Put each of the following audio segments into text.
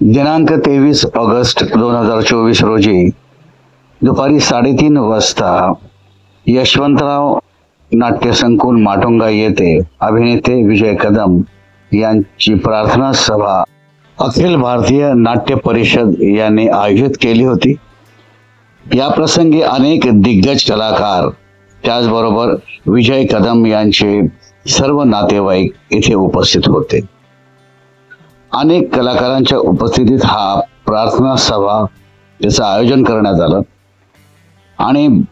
दिनांक 23 ऑगस्ट 2024 रोजी दुपारी 3:30 वाजता यशवंतराव नाट्यसंकुल माटुंगा येथे अभिनेते विजय कदम यांची प्रार्थना सभा अखिल भारतीय नाट्य परिषद यांनी आयोजित केली होती. या प्रसंगी अनेक दिग्गज कलाकार त्याचबरोबर विजय कदम यांचे सर्व नातेवाईक इथे उपस्थित होते. अनेक कलाकारांच्या उपस्थितीत हा प्रार्थना सभा त्याचं आयोजन करण्यात आलं आणि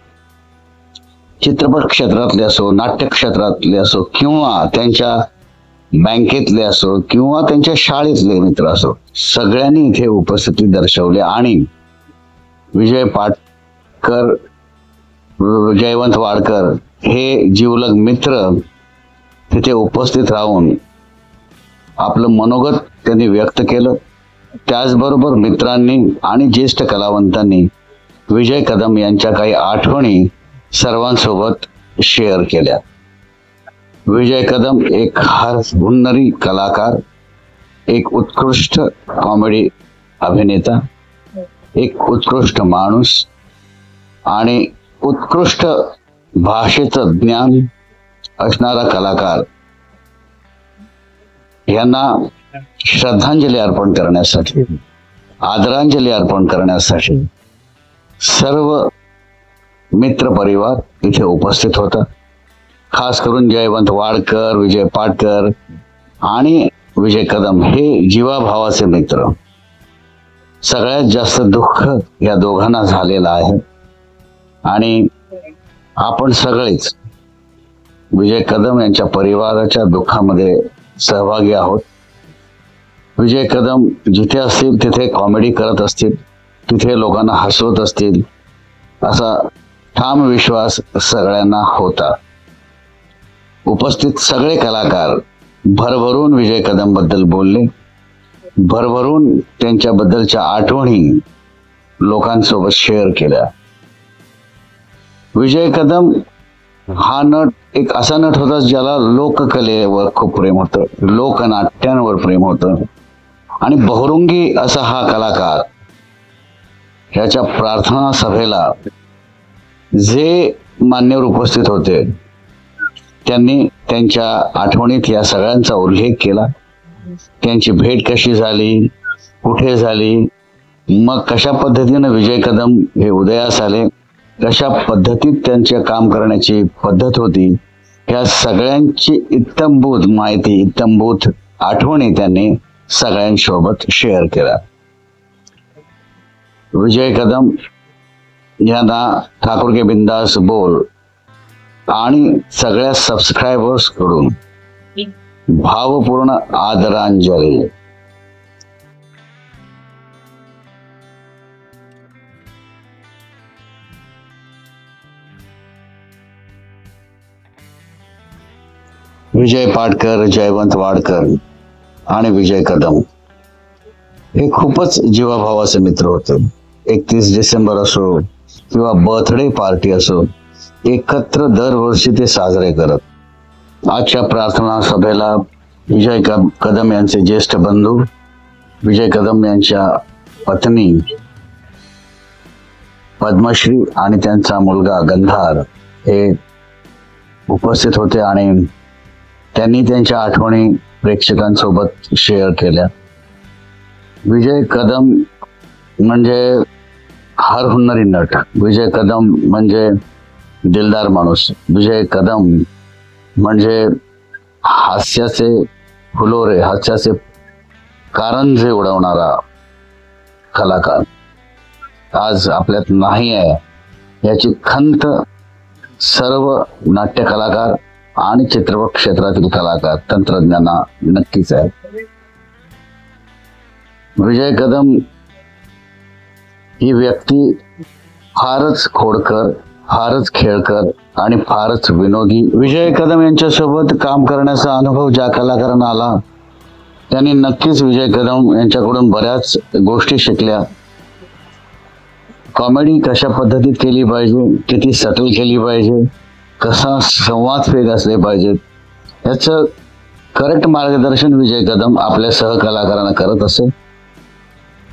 चित्रपट क्षेत्रातले असो, नाट्य क्षेत्रातले असो किंवा त्यांच्या बँकेतले असो किंवा त्यांच्या शाळेतले मित्र असो, सगळ्यांनी इथे उपस्थिती दर्शवली आणि विजय पाटकर, जयवंत वाडकर हे जीवलग मित्र तिथे उपस्थित राहून आपलं मनोगत त्यांनी व्यक्त केलं. त्याचबरोबर मित्रांनी आणि ज्येष्ठ कलावंतांनी विजय कदम यांच्या काही आठवणी सर्वांसोबत शेअर केल्या. विजय कदम एक हुन्नरी कलाकार, एक उत्कृष्ट कॉमेडी अभिनेता, एक उत्कृष्ट माणूस आणि उत्कृष्ट भाषेचं ज्ञान असणारा कलाकार यांना श्रद्धांजली अर्पण करण्यासाठी, आदरांजली अर्पण करण्यासाठी सर्व मित्र परिवार इथे उपस्थित होता. खास करून जयवंत वाडकर, विजय पाटकर आणि विजय कदम हे जीवाभावाचे मित्र. सगळ्यात जास्त दुःख या दोघांना झालेलं आहे आणि आपण सगळेच विजय कदम यांच्या परिवाराच्या दुःखामध्ये सहभागी आहोत. विजय कदम जिथे असतील तिथे कॉमेडी करत असतील, तिथे लोकांना हसवत असतील असा ठाम विश्वास सगळ्यांना होता. उपस्थित सगळे कलाकार भरभरून विजय कदम बद्दल बोलले, भरभरून त्यांच्याबद्दलच्या आठवणी लोकांसोबत शेअर केल्या. विजय कदम हा नट एक असा नट होता ज्याला लोककलेवर खूप प्रेम होतं, लोकनाट्यांवर प्रेम होतं आणि बहुरंगी असा हा कलाकार ह्याच्या प्रार्थना सभेला जे मान्यवर उपस्थित होते त्यांनी त्यांच्या आठवणीत या सगळ्यांचा उल्लेख केला. त्यांची भेट कशी झाली, कुठे झाली, मग कशा पद्धतीने विजय कदम हे उदयास आले, कशा पद्धतीत त्यांचे काम करण्याची पद्धत होती, या सगळ्यांची इत्तंभूत माहिती, इत्तंभूत आठवणी त्यांनी सगळ्यांसोबत शेअर केल्या. विजय कदम यांना ठाकूर के बिंदास बोल आणि सगळ्या सबस्क्रायबर्स कडून भावपूर्ण आदरांजली. विजय पाटकर, जयवंत वाडकर आणि विजय कदम हे खूपच जीवाभावाचे मित्र होते. 31 डिसेंबर असो किंवा बर्थडे पार्टी असो, एकत्र दरवर्षी ते साजरे करत. आजच्या प्रार्थना सभेला विजय कदम यांचे ज्येष्ठ बंधू, विजय कदम यांच्या पत्नी पद्मश्री आणि त्यांचा मुलगा गंधार हे उपस्थित होते आणि त्यांनी त्यांच्या आठवणी प्रेक्षकांसोबत शेअर केल्या. विजय कदम म्हणजे हुन्नरी नट, विजय कदम म्हणजे दिलदार माणूस, विजय कदम म्हणजे हास्याचे फुलोरे, हास्याचे कारंजे उडवणारा कलाकार आज आपल्यात नाही आहे याची खंत सर्व नाट्य कलाकार आणि चित्रपट क्षेत्रातील कलाकार, तंत्रज्ञांना नक्कीच आहे. विजय कदम ही व्यक्ती फारच खोडकर, फारच खेळकर आणि फारच विनोदी. विजय कदम यांच्यासोबत काम करण्याचा अनुभव ज्या कलाकारांना आला त्यांनी नक्कीच विजय कदम यांच्याकडून बऱ्याच गोष्टी शिकल्या. कॉमेडी कशा पद्धतीत केली पाहिजे, किती सटल केली पाहिजे, कसा संवाद फेक असले पाहिजेत, याचं करेक्ट मार्गदर्शन विजय कदम आपल्या सहकलाकारांना करत असे.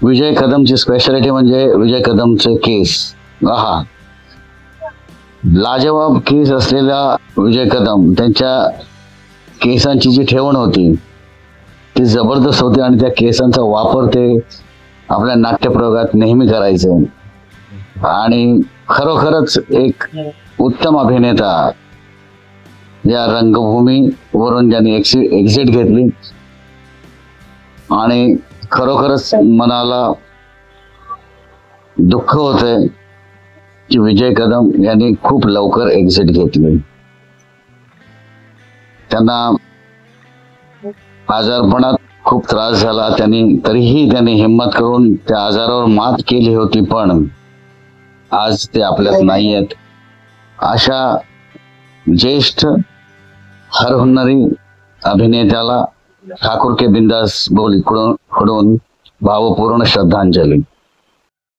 विजय कदमची स्पेशालिटी म्हणजे विजय कदमचे केस. आहा, लाजवाब केस असलेला विजय कदम, त्यांच्या केसांची जी ठेवण होती ती जबरदस्त होती आणि त्या केसांचा वापर ते आपल्या नाट्यप्रयोगात नेहमी करायचे. आणि खरोखरच एक उत्तम अभिनेता या रंगभूमीवरून ज्यांनी एक्झिट घेतली आणि खरोखरच मनाला दुःख होतंय की विजय कदम यांनी खूप लवकर एक्झिट घेतली. त्यांना आजारपणात खूप त्रास झाला, तरीही त्यांनी हिंमत करून त्या आजारावर मात केली होती, पण आज ते आपल्यात नाही आहेत. अशा ज्येष्ठ हरहुन्नरी अभिनेत्याला ठाकूर के बिंदास बोल कडून भावपूर्ण श्रद्धांजली.